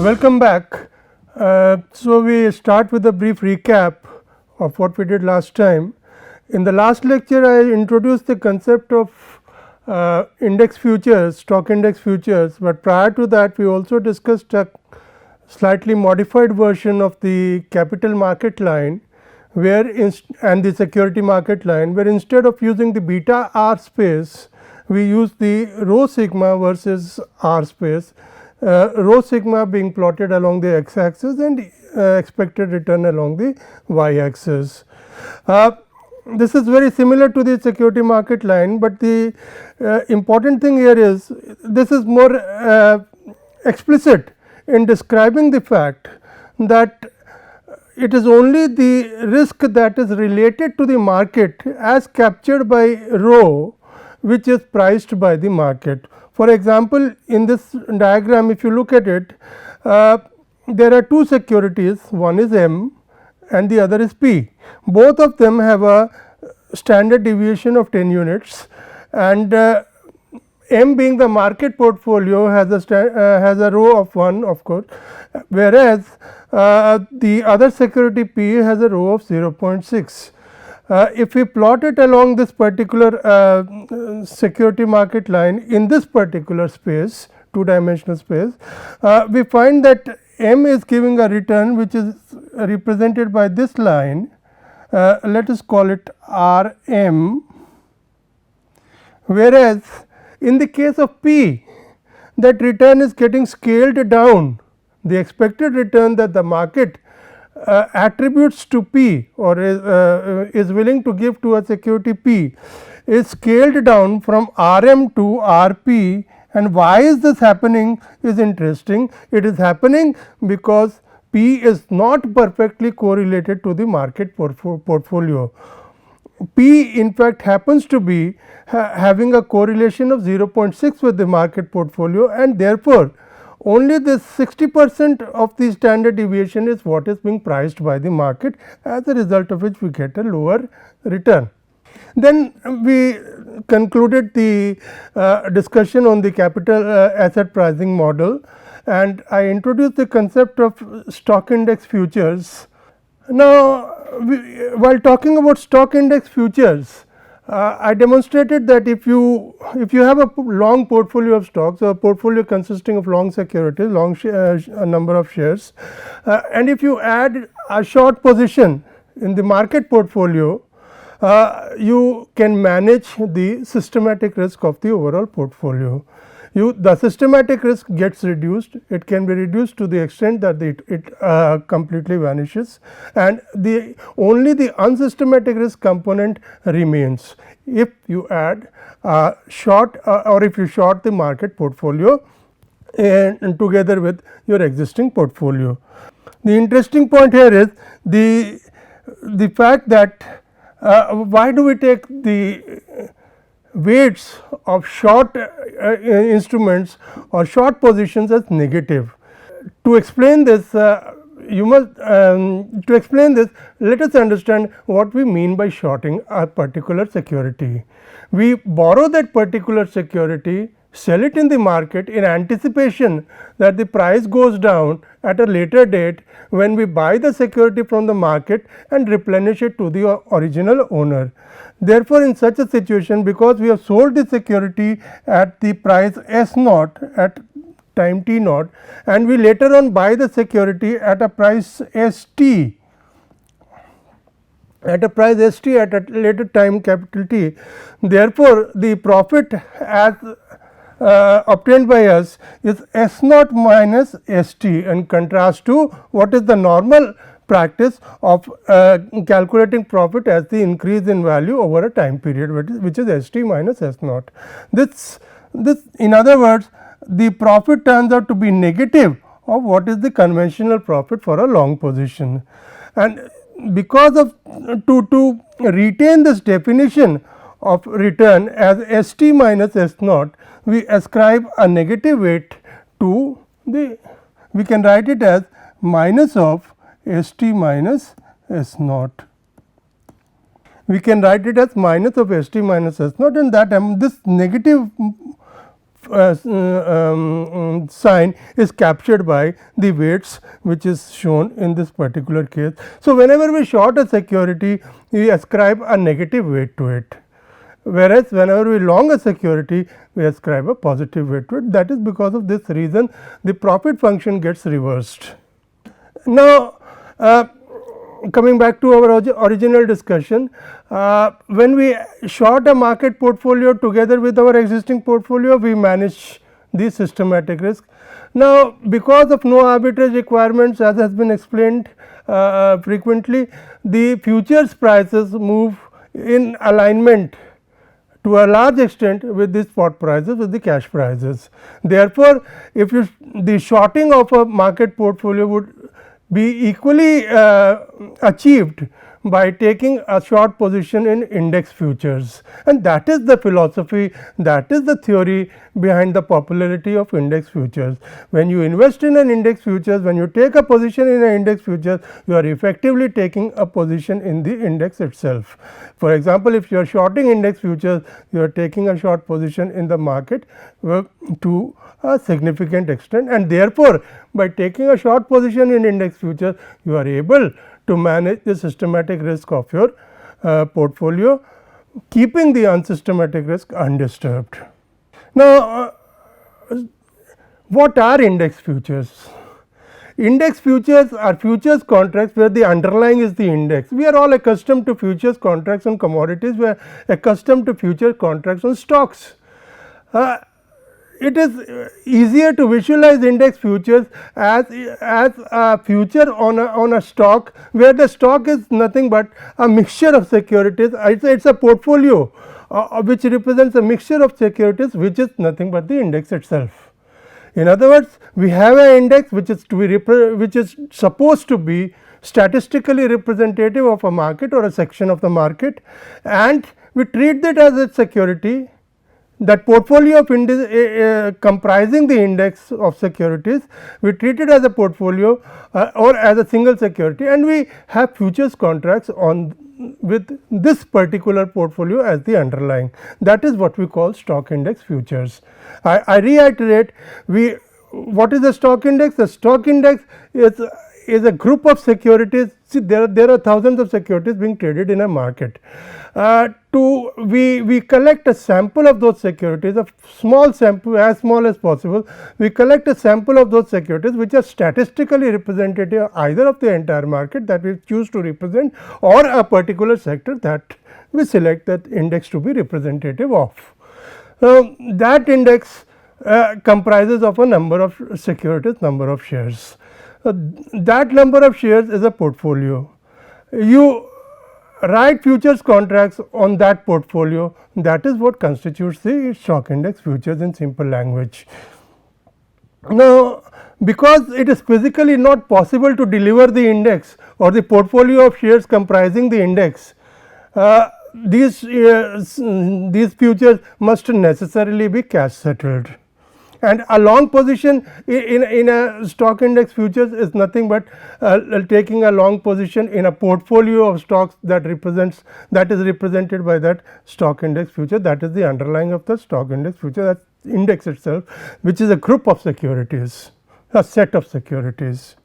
Welcome back. So, we start with a brief recap of what we did last time. In the last lecture, I introduced the concept of index futures, stock index futures, but prior to that we also discussed a slightly modified version of the capital market line where and the security market line, where instead of using the beta R space, we use the rho sigma versus R space. Rho sigma being plotted along the x axis and expected return along the y axis. This is very similar to the security market line, but the important thing here is this is more explicit in describing the fact that it is only the risk that is related to the market as captured by rho which is priced by the market. For example, in this diagram if you look at it, there are two securities, one is M and the other is P. Both of them have a standard deviation of 10 units and M being the market portfolio has a rho of 1 of course, whereas the other security P has a rho of 0.6. If we plot it along this particular security market line in this particular space, two dimensional space, we find that M is giving a return which is represented by this line, let us call it R M, whereas in the case of P, that return is getting scaled down. The expected return that the market attributes to P or is willing to give to a security P is scaled down from R M to R P. And why is this happening is interesting. It is happening because P is not perfectly correlated to the market portfolio. P in fact happens to be having a correlation of 0.6 with the market portfolio, and therefore, only this 60% of the standard deviation is what is being priced by the market, as a result of which we get a lower return. Then we concluded the discussion on the capital asset pricing model, and I introduced the concept of stock index futures. Now, while talking about stock index futures, I demonstrated that if you have a long portfolio of stocks, a portfolio consisting of long securities, long a number of shares, and if you add a short position in the market portfolio, you can manage the systematic risk of the overall portfolio. The systematic risk gets reduced, it can be reduced to the extent that it completely vanishes, and only the unsystematic risk component remains if you add short or if you short the market portfolio and together with your existing portfolio. The interesting point here is the fact that why do we take the weights of short instruments or short positions as negative. To explain this, to explain this, let us understand what we mean by shorting a particular security. We borrow that particular security, sell it in the market in anticipation that the price goes down at a later date when we buy the security from the market and replenish it to the original owner. Therefore, in such a situation, because we have sold the security at the price S naught at time t naught and we later on buy the security at a price S t at a later time capital T. Therefore, the profit as obtained by us is S naught minus S t, in contrast to what is the normal practice of calculating profit as the increase in value over a time period, which is S t minus S naught. This in other words, the profit turns out to be negative of what is the conventional profit for a long position. And because of to retain this definition of return as S t minus S naught, we ascribe a negative weight to we can write it as minus of S t minus S naught. We can write it as minus of S t minus S naught, and that this negative sign is captured by the weights which is shown in this particular case. So, whenever we short a security, we ascribe a negative weight to it, whereas whenever we long a security, we ascribe a positive weight to it. That is because of this reason the profit function gets reversed. Now, coming back to our original discussion, when we short a market portfolio together with our existing portfolio, we manage the systematic risk. Now, because of no arbitrage requirements, as has been explained frequently, the futures prices move in alignment to a large extent with the spot prices, with the cash prices. Therefore, if you the shorting of a market portfolio would be equally achieved by taking a short position in index futures, and that is the philosophy, that is the theory behind the popularity of index futures. When you invest in an index futures, when you take a position in an index futures, you are effectively taking a position in the index itself. For example, if you are shorting index futures, you are taking a short position in the market to a significant extent, and therefore, by taking a short position in index futures, you are able to manage the systematic risk of your portfolio, keeping the unsystematic risk undisturbed. Now, what are index futures? Index futures are futures contracts where the underlying is the index. We are all accustomed to futures contracts on commodities, we are accustomed to futures contracts on stocks. It is easier to visualize index futures as a future on a stock, where the stock is nothing but a mixture of securities. It is a portfolio which represents a mixture of securities, which is nothing but the index itself. In other words, we have an index which is to be which is supposed to be statistically representative of a market or a section of the market, and we treat that as a security. That portfolio of comprising the index of securities, we treat it as a portfolio or as a single security, and we have futures contracts on with this particular portfolio as the underlying. That is what we call stock index futures. I reiterate, what is the stock index? The stock index is a group of securities. See, there are thousands of securities being traded in a market. We collect a sample of those securities, a small sample, as small as possible. We collect a sample of those securities which are statistically representative either of the entire market that we choose to represent, or a particular sector that we select that index to be representative of. That index comprises of a number of securities, number of shares. That number of shares is a portfolio. You write futures contracts on that portfolio, that is what constitutes the stock index futures in simple language. Now, because it is physically not possible to deliver the index or the portfolio of shares comprising the index, these futures must necessarily be cash settled. And a long position in a stock index futures is nothing but taking a long position in a portfolio of stocks that is represented by that stock index future, that is the underlying of the stock index future, that index itself, which is a group of securities, a set of securities.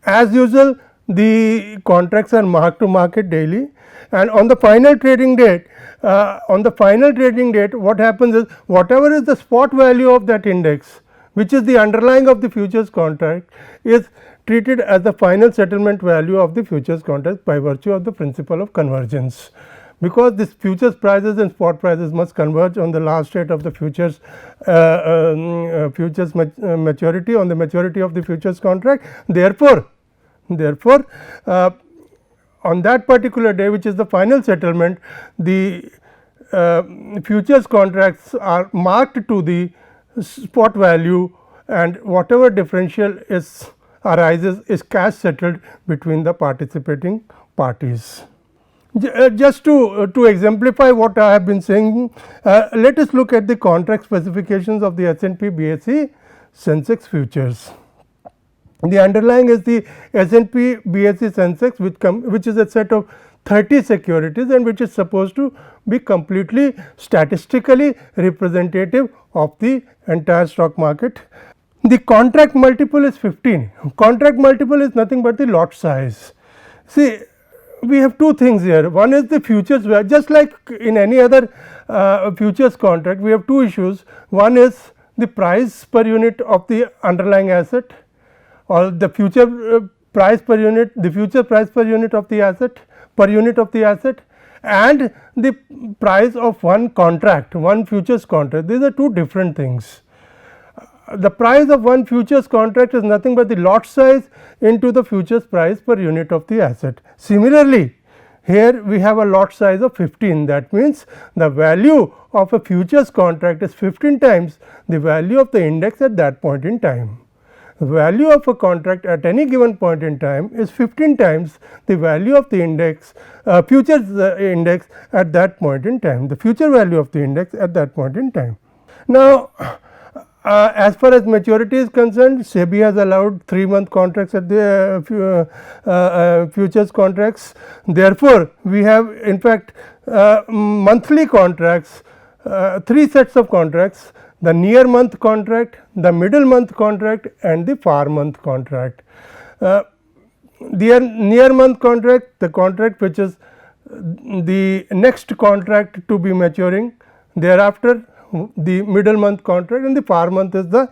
As usual, the contracts are marked to market daily, and on the final trading date, what happens is, whatever is the spot value of that index, which is the underlying of the futures contract, is treated as the final settlement value of the futures contract by virtue of the principle of convergence. Because this futures prices and spot prices must converge on the last date of the futures maturity, on the maturity of the futures contract. Therefore, on that particular day, which is the final settlement, the futures contracts are marked to the spot value, and whatever differential arises is cash settled between the participating parties. Just to exemplify what I have been saying, let us look at the contract specifications of the S&P BSE Sensex futures. The underlying is the S&P BSE Sensex, which is a set of 30 securities and which is supposed to be completely statistically representative of the entire stock market. The contract multiple is 15. Contract multiple is nothing but the lot size. See, we have two things here. One is the futures, just like in any other futures contract, we have two issues. One is the price per unit of the underlying asset, or the future price per unit, the future price per unit of the asset, per unit of the asset, and the price of one contract, one futures contract. These are two different things. The price of one futures contract is nothing but the lot size into the futures price per unit of the asset. Similarly, here we have a lot size of 15. That means, the value of a futures contract is 15 times the value of the index at that point in time. The value of a contract at any given point in time is 15 times the value of the index, futures index at that point in time, the future value of the index at that point in time. Now, as far as maturity is concerned, SEBI has allowed 3-month contracts at the futures contracts. Therefore, we have in fact monthly contracts, 3 sets of contracts: the near month contract, the middle month contract, and the far month contract. The near month contract, the contract which is the next contract to be maturing, thereafter the middle month contract, and the far month is the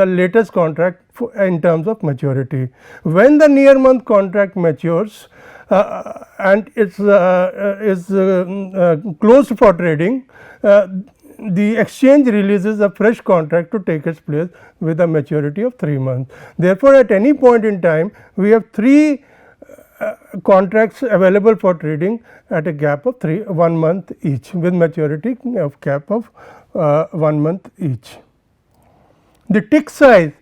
latest contract in terms of maturity. When the near month contract matures and is closed for trading, the exchange releases a fresh contract to take its place with a maturity of 3 months. Therefore, at any point in time, we have 3 contracts available for trading at a gap of 1 month each, with maturity of gap of 1 month each. The tick size,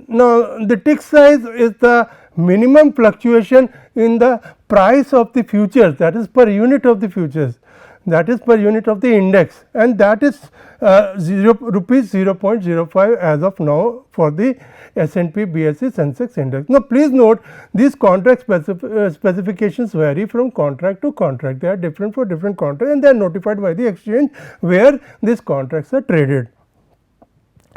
now the tick size is the minimum fluctuation in the price of the futures, that is per unit of the futures, that is per unit of the index, and that is rupees 0.05 as of now for the S&P BSE Sensex index. Now, please note, these contract specifications vary from contract to contract. They are different for different contracts, and they are notified by the exchange where these contracts are traded.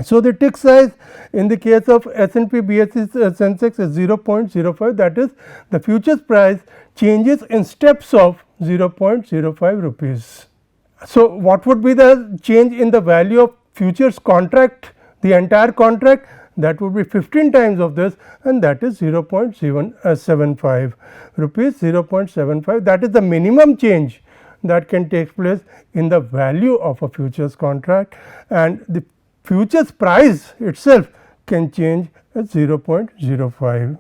So, the tick size in the case of S&P BSE Sensex is 0.05, that is, the futures price changes in steps of 0.05 rupees. So, what would be the change in the value of futures contract, the entire contract? That would be 15 times of this, and that is 0.75 rupees, 0.75. That is the minimum change that can take place in the value of a futures contract, and the futures price itself can change at 0.05.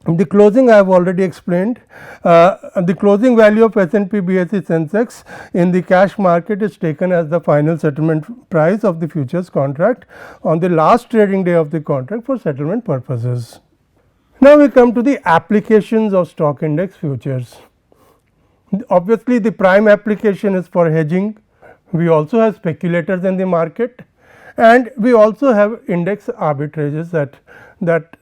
The closing I have already explained. The closing value of S&P BSE Sensex in the cash market is taken as the final settlement price of the futures contract on the last trading day of the contract for settlement purposes. Now, we come to the applications of stock index futures. Obviously, the prime application is for hedging. We also have speculators in the market, and we also have index arbitrages that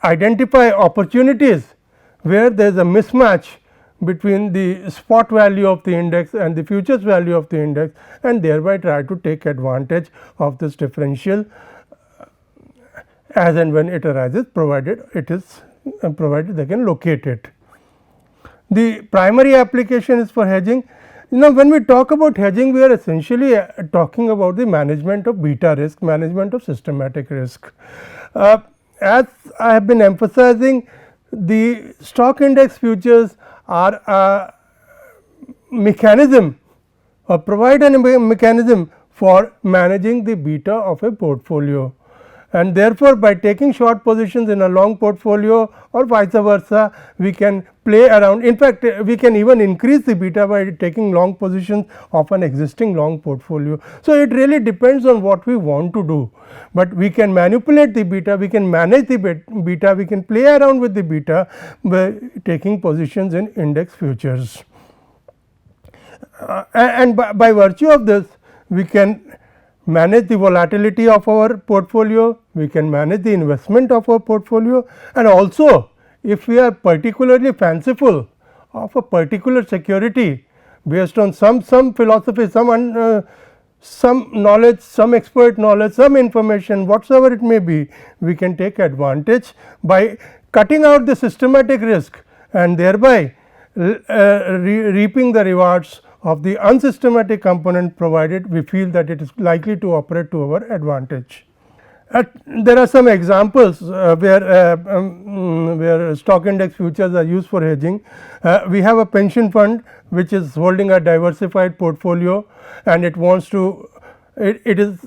identify opportunities where there is a mismatch between the spot value of the index and the futures value of the index, and thereby try to take advantage of this differential as and when it arises, provided it is provided they can locate it. The primary application is for hedging. Now, when we talk about hedging, we are essentially talking about the management of beta risk, management of systematic risk. As I have been emphasizing, the stock index futures are a mechanism or provide a mechanism for managing the beta of a portfolio, and therefore, by taking short positions in a long portfolio or vice versa, we can play around. In fact, we can even increase the beta by taking long positions of an existing long portfolio. So, it really depends on what we want to do, but we can manipulate the beta, we can manage the beta, we can play around with the beta by taking positions in index futures. And by virtue of this, we can manage the volatility of our portfolio, we can manage the investment of our portfolio, and also if we are particularly fanciful of a particular security based on some philosophy, some knowledge, some expert knowledge, some information, whatsoever it may be, we can take advantage by cutting out the systematic risk and thereby reaping the rewards of the unsystematic component, provided we feel that it is likely to operate to our advantage. There are some examples where stock index futures are used for hedging. We have a pension fund which is holding a diversified portfolio, and it wants to it is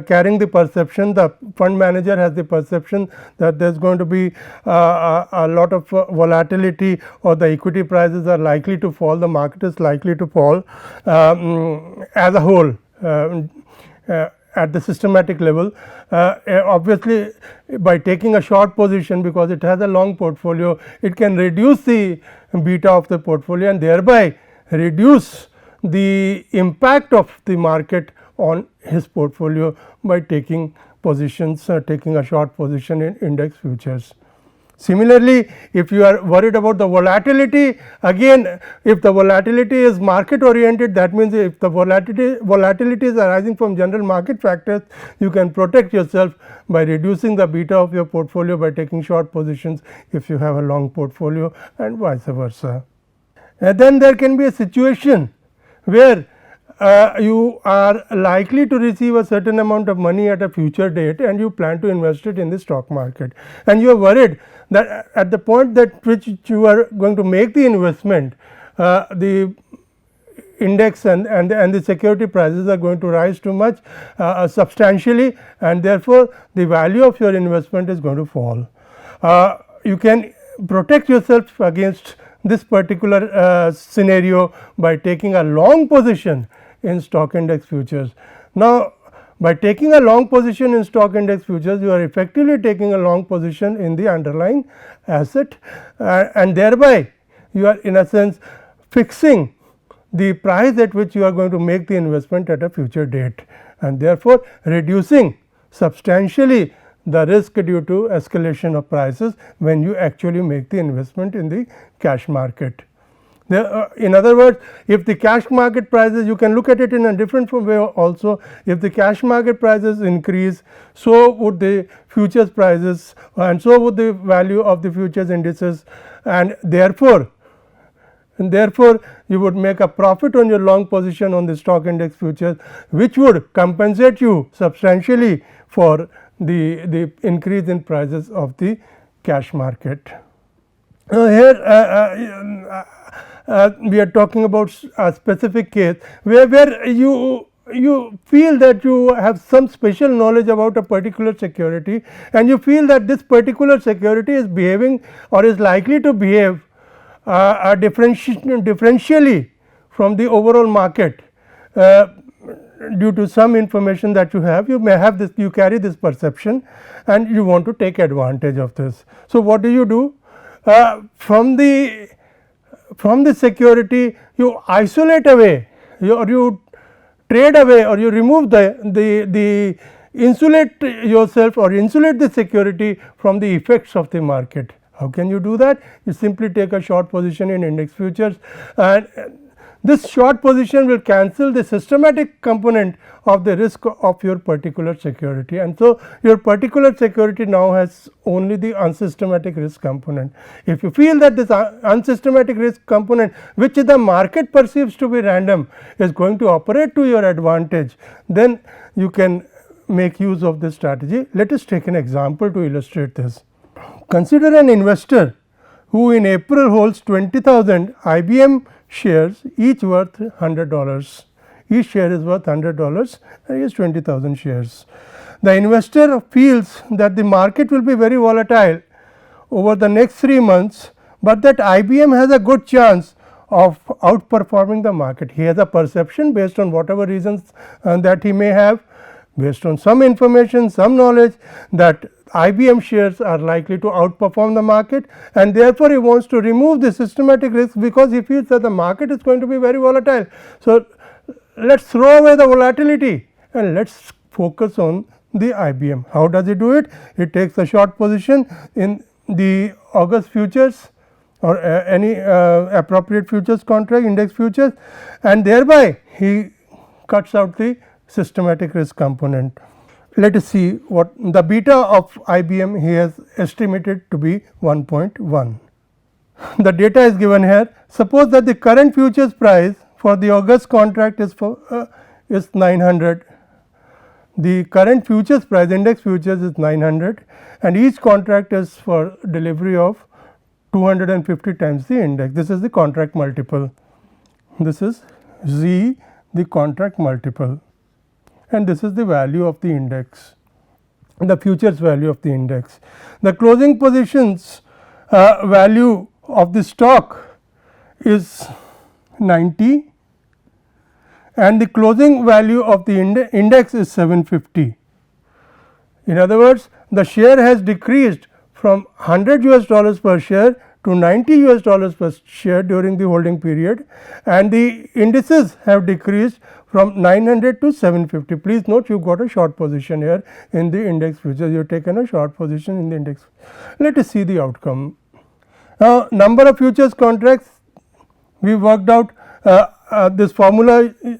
carrying the perception, the fund manager has the perception that there is going to be a lot of volatility, or the equity prices are likely to fall, the market is likely to fall as a whole. At the systematic level, obviously by taking a short position, because it has a long portfolio, it can reduce the beta of the portfolio and thereby reduce the impact of the market on his portfolio by taking positions, taking a short position in index futures. Similarly, if you are worried about the volatility, again if the volatility is market oriented, that means if the volatility is arising from general market factors, you can protect yourself by reducing the beta of your portfolio by taking short positions if you have a long portfolio, and vice versa. And then there can be a situation where you are likely to receive a certain amount of money at a future date, and you plan to invest it in the stock market, and you are worried that at the point that which you are going to make the investment, the index and the security prices are going to rise too much substantially, and therefore, the value of your investment is going to fall. You can protect yourself against this particular scenario by taking a long position in stock index futures. Now, by taking a long position in stock index futures, you are effectively taking a long position in the underlying asset, and thereby you are in a sense fixing the price at which you are going to make the investment at a future date, and therefore reducing substantially the risk due to escalation of prices when you actually make the investment in the cash market. In other words, if the cash market prices, you can look at it in a different way also. If the cash market prices increase, so would the futures prices, and so would the value of the futures indices, and therefore you would make a profit on your long position on the stock index futures, which would compensate you substantially for the increase in prices of the cash market. Here we are talking about a specific case where you feel that you have some special knowledge about a particular security, and you feel that this particular security is behaving or is likely to behave differentially from the overall market due to some information that you have. You may have this, you carry this perception, and you want to take advantage of this. So, what do? From the security, you isolate away, or you trade away, or you remove the insulate yourself or insulate the security from the effects of the market. How can you do that? You simply take a short position in index futures, and this short position will cancel the systematic component of the risk of your particular security, and so your particular security now has only the unsystematic risk component. If you feel that this unsystematic risk component, which the market perceives to be random, is going to operate to your advantage, then you can make use of this strategy. Let us take an example to illustrate this. Consider an investor who in April holds 20,000 IBM shares, each worth $100. Each share is worth $100, and he has 20,000 shares. The investor feels that the market will be very volatile over the next 3 months, but that IBM has a good chance of outperforming the market. He has a perception based on whatever reasons that he may have, based on some information, some knowledge, that IBM shares are likely to outperform the market, and therefore, he wants to remove the systematic risk, because he feels that the market is going to be very volatile. So, let us throw away the volatility and let us focus on the IBM. How does he do it? He takes a short position in the August futures, or any appropriate futures contract, index futures, and thereby he cuts out the systematic risk component. Let us see what the beta of IBM he has estimated to be 1.1. The data is given here. Suppose that the current futures price for the August contract is 900. The current futures price, index futures, is 900, and each contract is for delivery of 250 times the index. This is the contract multiple. This is Z, the contract multiple, and this is the value of the index, the futures value of the index. The closing positions value of the stock is 90, and the closing value of the index is 750. In other words, the share has decreased from $100 per share to $90 per share during the holding period, and the indices have decreased from 900 to 750. Please note, you got a short position here in the index futures, you have taken a short position in the index. Let us see the outcome. Now, number of futures contracts we worked out. This formula we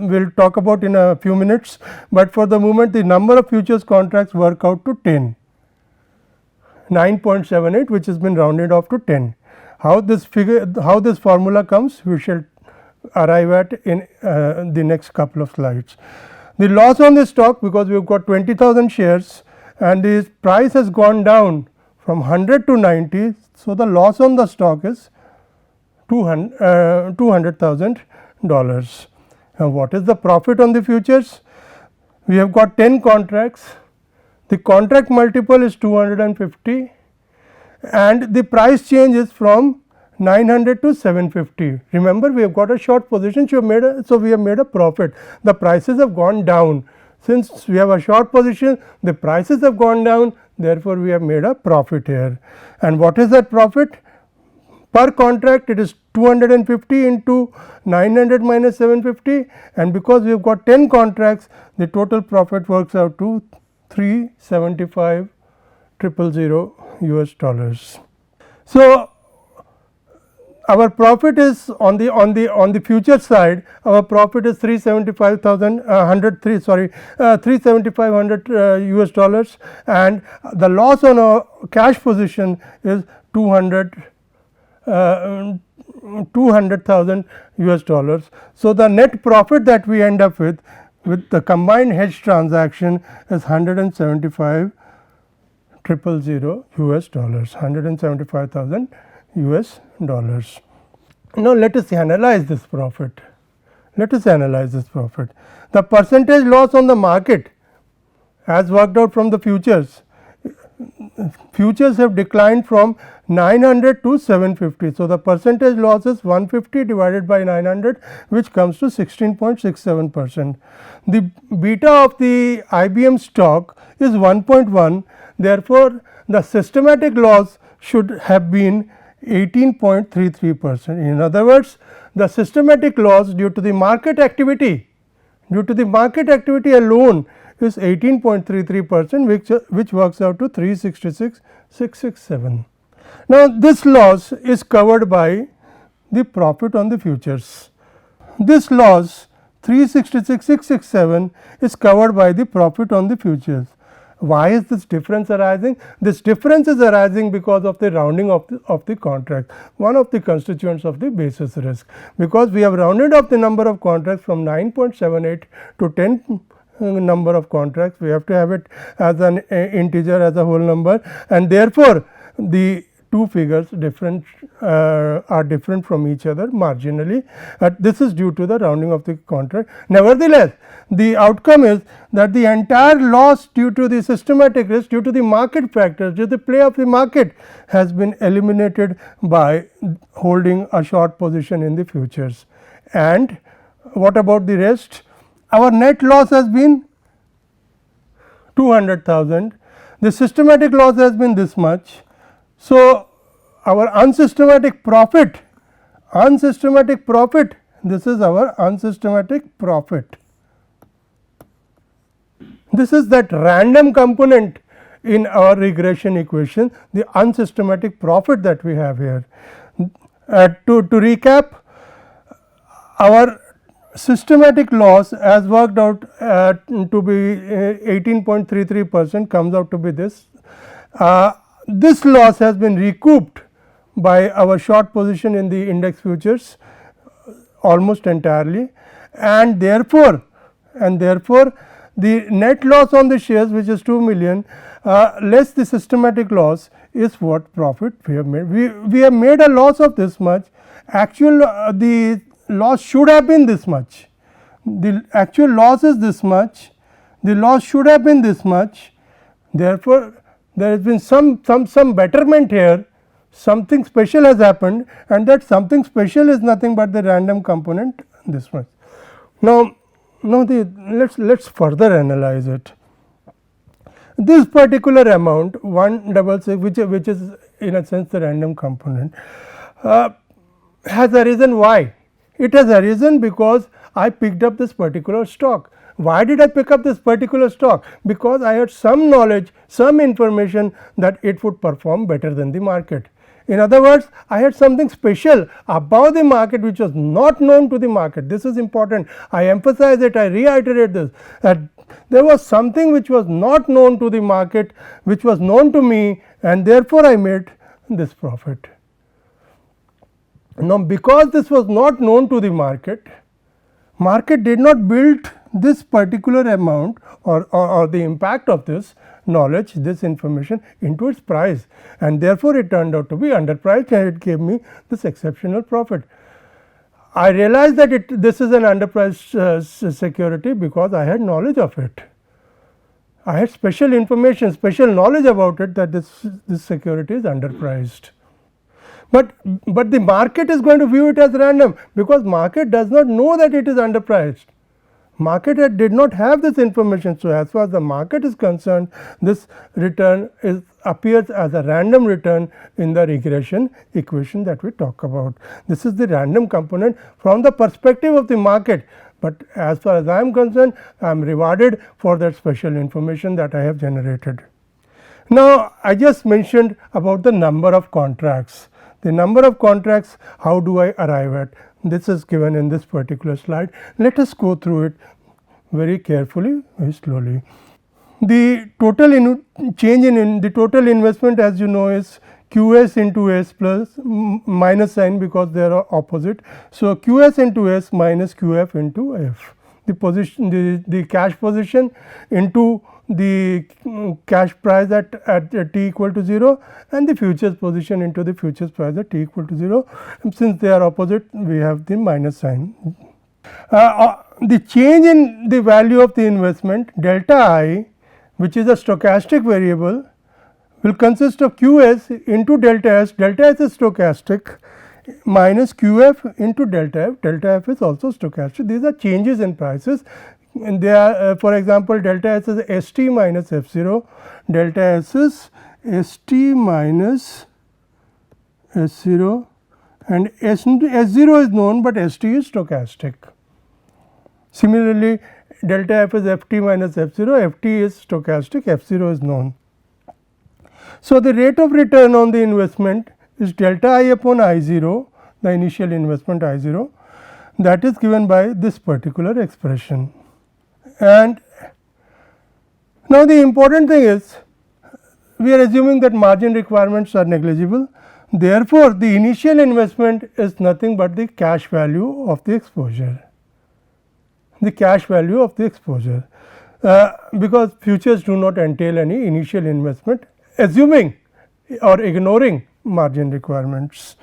will talk about in a few minutes, but for the moment the number of futures contracts work out to 10, 9.78, which has been rounded off to 10. How this formula comes, we shall arrive at in the next couple of slides. The loss on the stock, because we have got 20,000 shares and the price has gone down from 100 to 90. So, the loss on the stock is $200,000. Now, what is the profit on the futures? We have got 10 contracts, the contract multiple is 250, and the price change is from 900 to 750. Remember, we have got a short position, so we have made a profit. The prices have gone down. Since we have a short position, the prices have gone down, therefore, we have made a profit here. And what is that profit? Per contract, it is 250 into 900 minus 750, and because we have got 10 contracts, the total profit works out to 375,000 US dollars. So, our profit is on the future side, our profit is 375,100 US dollars, and the loss on our cash position is 200,000 US dollars. So, the net profit that we end up with the combined hedge transaction is 175,000 US dollars, 175,000 US dollars. Now, let us analyze this profit. The percentage loss on the market as worked out from the futures. Futures have declined from 900 to 750. So, the percentage loss is 150 divided by 900, which comes to 16.67%. The beta of the IBM stock is 1.1. Therefore, the systematic loss should have been 18.33%. In other words, the systematic loss due to the market activity alone is 18.33%, which works out to 366,667. Now, this loss is covered by the profit on the futures. This loss 366,667 is covered by the profit on the futures. Why is this difference arising? This difference is arising because of the rounding of the contract, one of the constituents of the basis risk. Because we have rounded off the number of contracts from 9.78 to 10 number of contracts, we have to have it as an integer, as a whole number, and therefore, the two figures are different from each other marginally. This is due to the rounding of the contract. Nevertheless, the outcome is that the entire loss due to the systematic risk, due to the market factors, due to the play of the market, has been eliminated by holding a short position in the futures. And what about the rest? Our net loss has been 200,000. The systematic loss has been this much. So, our unsystematic profit, this is our unsystematic profit. This is that random component in our regression equation, the unsystematic profit that we have here. To recap, our systematic loss as worked out to be 18.33% comes out to be this. This loss has been recouped by our short position in the index futures almost entirely, and therefore the net loss on the shares, which is 2 million less the systematic loss, is what profit we have made. We have made a loss of this much. Actual the loss should have been this much. The actual loss is this much. The loss should have been this much. Therefore, there has been some betterment here. Something special has happened, and that something special is nothing but the random component this much. Now let's further analyze it. This particular amount 166, which is in a sense the random component, has arisen. Why? It has arisen because I picked up this particular stock. Why did I pick up this particular stock? Because I had some knowledge, some information that it would perform better than the market. In other words, I had something special about the market which was not known to the market. This is important. I emphasize it, I reiterate this, that there was something which was not known to the market, which was known to me, and therefore, I made this profit. Now, because this was not known to the market did not build this particular amount or the impact of this knowledge, this information into its price, and therefore, it turned out to be underpriced, and it gave me this exceptional profit. I realized that this is an underpriced security because I had knowledge of it. I had special information, special knowledge about it, that this security is underpriced. But the market is going to view it as random, because market does not know that it is underpriced. Market did not have this information. So, as far as the market is concerned, this return appears as a random return in the regression equation that we talk about. This is the random component from the perspective of the market, but as far as I am concerned, I am rewarded for that special information that I have generated. Now, I just mentioned about the number of contracts. The number of contracts, how do I arrive at? This is given in this particular slide. Let us go through it very carefully, very slowly. The total change in the total investment, as you know, is QS into S plus minus sign, because they are opposite. So, QS into S minus QF into F. The position, the cash position into the cash price at t equal to 0, and the futures position into the futures price at t equal to 0. And since they are opposite, we have the minus sign. The change in the value of the investment delta I, which is a stochastic variable, will consist of QS into delta S. Delta S is stochastic, minus QF into delta F. Delta F is also stochastic. These are changes in prices, and they are for example, delta S is ST minus F0, delta S is ST minus S0, and S0 is known, but ST is stochastic. Similarly, delta F is FT minus F0, FT is stochastic, F0 is known. So, the rate of return on the investment is delta I upon I0, the initial investment I0, that is given by this particular expression. And now, the important thing is, we are assuming that margin requirements are negligible. Therefore, the initial investment is nothing but the cash value of the exposure, the cash value of the exposure, because futures do not entail any initial investment, assuming or ignoring margin requirements.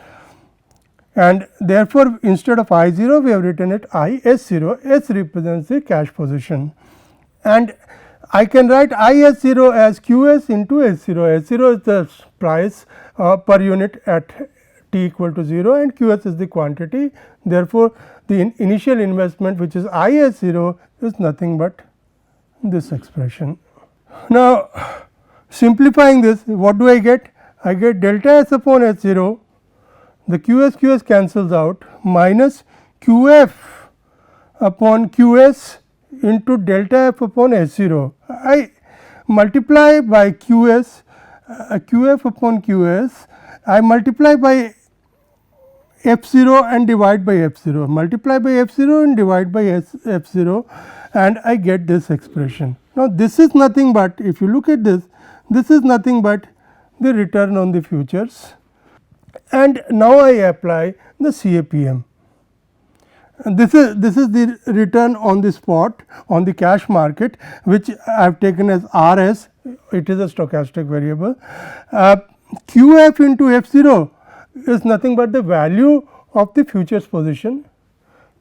And therefore, instead of I0, we have written it IS0. S represents the cash position, and I can write IS0 as QS into S0. S0 is the price per unit at t equal to 0, and QS is the quantity. Therefore, the initial investment, which is IS0, is nothing but this expression. Now, simplifying this, what do I get? I get delta S upon S0, the QS cancels out, minus QF upon QS into delta F upon S0. I multiply by QS, QF upon QS, I multiply by f0 and divide by f0, multiply by f0 and divide by f0, and I get this expression. Now, this is nothing but, if you look at this, this is nothing but the return on the futures, and now I apply the CAPM. This is the return on the spot on the cash market, which I have taken as RS, it is a stochastic variable. QF into F0 is nothing but the value of the futures position.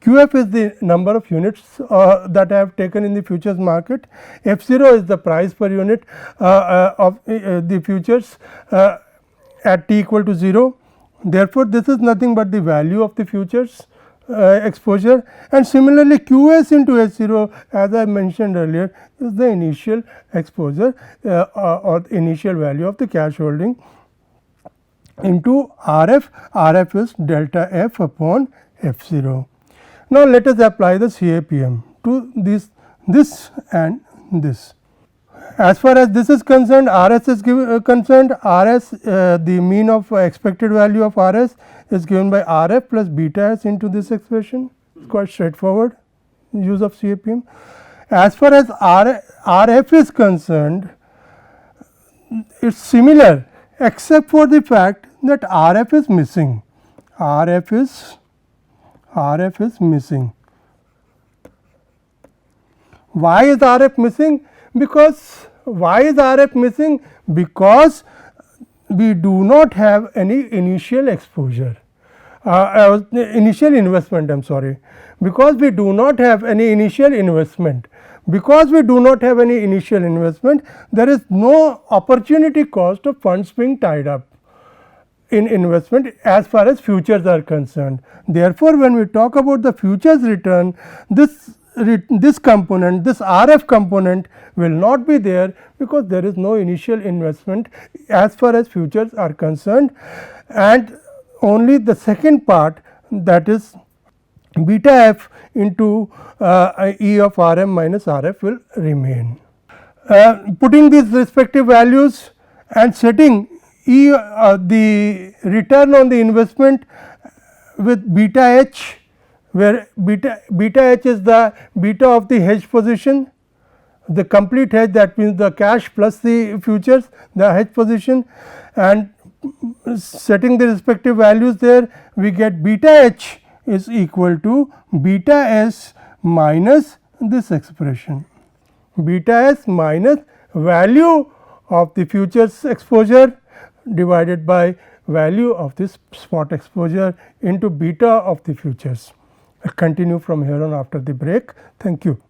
QF is the number of units that I have taken in the futures market. F0 is the price per unit of the futures at t equal to 0. Therefore, this is nothing but the value of the futures exposure, and similarly QS into H0, as I mentioned earlier, is the initial exposure or initial value of the cash holding into RF. RF is delta F upon F0. Now, let us apply the CAPM to this and this. As far as this is concerned, RS is concerned, RS the mean of expected value of RS is given by RF plus beta s into this expression. It is quite straightforward use of CAPM. As far as RF is concerned, it is similar except for the fact that RF is missing. RF is missing. Why is RF missing? Because why is RF missing? Because we do not have any initial exposure, initial investment, I am sorry, because we do not have any initial investment. Because we do not have any initial investment, there is no opportunity cost of funds being tied up in investment as far as futures are concerned. Therefore, when we talk about the futures return, this component, this RF component will not be there, because there is no initial investment as far as futures are concerned, and only the second part, that is beta f into E of Rm minus Rf will remain. Putting these respective values and setting E the return on the investment with beta h, where beta h is the beta of the hedge position, the complete hedge, that means the cash plus the futures, the hedge position, and setting the respective values there, we get beta h is equal to beta s minus this expression, beta s minus value of the futures exposure divided by value of this spot exposure into beta of the futures. I will continue from here on after the break. Thank you.